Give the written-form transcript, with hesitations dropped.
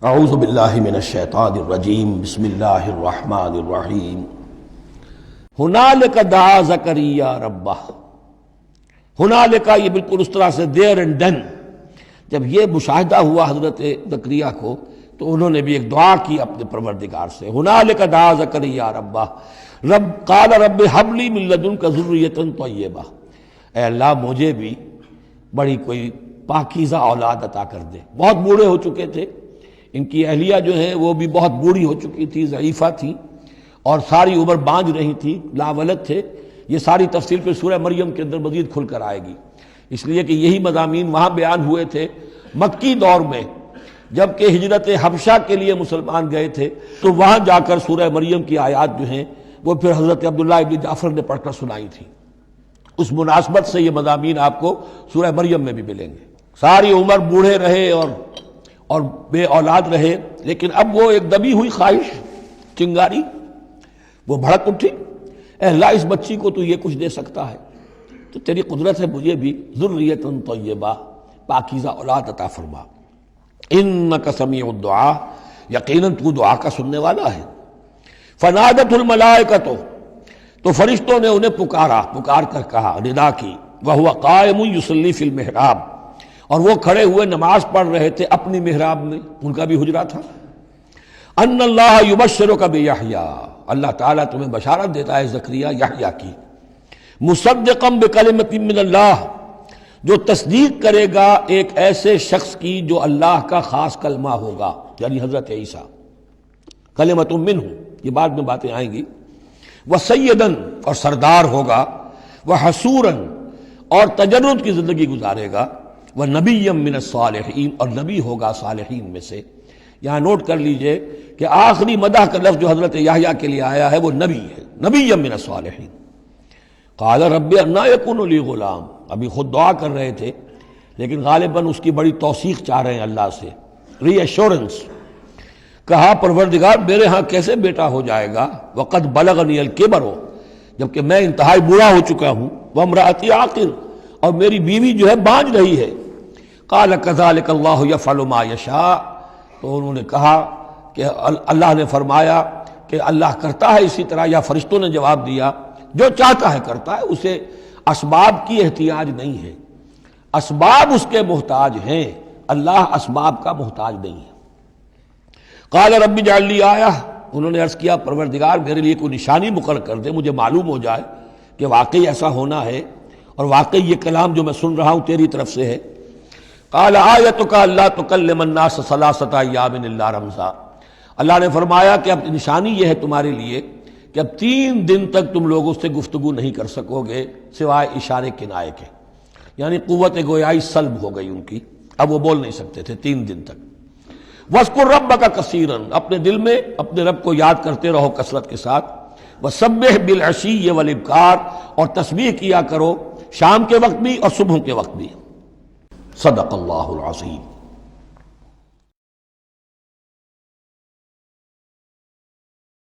اعوذ باللہ من الشیطان الرجیم بسم اللہ الرحمن الرحیم ہنالک دعا زکریا ربہ۔ ہنالک یہ بالکل اس طرح سے دیر اینڈ ڈن، جب یہ مشاہدہ ہوا حضرت زکریا کو تو انہوں نے بھی ایک دعا کی اپنے پروردگار سے۔ ہنالک دعا زکریا ربہ رب قال رب ہب لی من لدنک ذریۃ طیبہ، اے اللہ مجھے بھی بڑی کوئی پاکیزہ اولاد عطا کر دے۔ بہت بوڑھے ہو چکے تھے، ان کی اہلیہ جو ہے وہ بھی بہت بوڑھی ہو چکی تھی، ضعیفہ تھی اور ساری عمر بانجھ رہی تھی، لاولد تھے۔ یہ ساری تفصیل پھر سورہ مریم کے اندر مزید کھل کر آئے گی، اس لیے کہ یہی مضامین وہاں بیان ہوئے تھے مکی دور میں، جب کہ ہجرت حبشہ کے لیے مسلمان گئے تھے تو وہاں جا کر سورہ مریم کی آیات جو ہیں وہ پھر حضرت عبداللہ ابن جعفر نے پڑھ کر سنائی تھی۔ اس مناسبت سے یہ مضامین آپ کو سورہ مریم میں بھی ملیں گے۔ ساری عمر بوڑھے رہے اور بے اولاد رہے، لیکن اب وہ ایک دبی ہوئی خواہش، چنگاری وہ بھڑک اٹھی، اے اللہ اس بچی کو تو یہ کچھ دے سکتا ہے تو تیری قدرت ہے مجھے بھی ذریۃ طیبہ پاکیزہ اولاد عطا فرما۔ انک سمیع الدعاء، یقیناً تو دعا کا سننے والا ہے۔ فنادت الملائکۃ، تو فرشتوں نے انہیں پکار کر کہا، ندا کی، وہو قائم یصلی فی المحراب، اور وہ کھڑے ہوئے نماز پڑھ رہے تھے اپنی محراب میں، ان کا بھی حجرہ تھا۔ ان اللہ یبشرک بیحییٰ، اللہ تعالیٰ تمہیں بشارت دیتا ہے زکریا یحییٰ کی، مصدقا بکلمۃ من اللہ، جو تصدیق کرے گا ایک ایسے شخص کی جو اللہ کا خاص کلمہ ہوگا، یعنی حضرت عیسیٰ، کلمۃ منہ، یہ بعد میں باتیں آئیں گی، وسیداً، اور سردار ہوگا، وحسوراً، اور تجرد کی زندگی گزارے گا، وَنَبِيًّا مِّنَ الصَّالِحِينَ، اور نبی ہوگا صالحین میں سے۔ یہاں نوٹ کر لیجئے کہ آخری مدح کا لفظ جو حضرت یحییٰ کے لیے آیا ہے وہ نبی ہے، نَبِيًّا مِّنَ الصَّالِحِينَ۔ قَالَ رَبِّ أَنَّىٰ يَكُونُ لِي غُلَامٌ، ابھی خود دعا کر رہے تھے لیکن غالباً اس کی بڑی توثیق چاہ رہے ہیں اللہ سے، ری ایشورنس۔ کہا پروردگار میرے ہاں کیسے بیٹا ہو جائے گا، وَقَدْ بَلَغَنِيَ الْكِبَرُ، جبکہ میں انتہائی بوڑھا ہو چکا ہوں، وَامْرَأَتِي عَاقِرٌ، اور میری بیوی جو ہے بانجھ رہی ہے۔ قال كذلك الله يفعل ما يشاء، تو انہوں نے کہا کہ اللہ نے فرمایا کہ اللہ کرتا ہے اسی طرح، یا فرشتوں نے جواب دیا جو چاہتا ہے کرتا ہے، اسے اسباب کی احتیاج نہیں ہے، اسباب اس کے محتاج ہیں، اللہ اسباب کا محتاج نہیں ہے۔ قال رب اجعل لی آیہ، انہوں نے عرض کیا پروردگار میرے لیے کوئی نشانی مقرر کر دے، مجھے معلوم ہو جائے کہ واقعی ایسا ہونا ہے اور واقعی یہ کلام جو میں سن رہا ہوں تیری طرف سے ہے۔ قال آیتک الا تکلم الناس ثلاثۃ ایام الا رمزا، اللہ نے فرمایا کہ اب نشانی یہ ہے تمہارے لیے کہ اب 3 دن تک تم لوگوں سے گفتگو نہیں کر سکو گے سوائے اشارے کنائے کے، یعنی قوت گویائی سلب ہو گئی ان کی، اب وہ بول نہیں سکتے تھے 3 دن تک۔ وَاذْكُر رَّبَّكَ كَثِيرًا، اپنے دل میں اپنے رب کو یاد کرتے رہو کثرت کے ساتھ۔ وَسَبِّحْ بِالْعَشِيِّ وَالْإِبْكَارِ، اور تسبیح کیا کرو شام کے وقت بھی اور صبح کے وقت بھی۔ صدق اللہ العظیم۔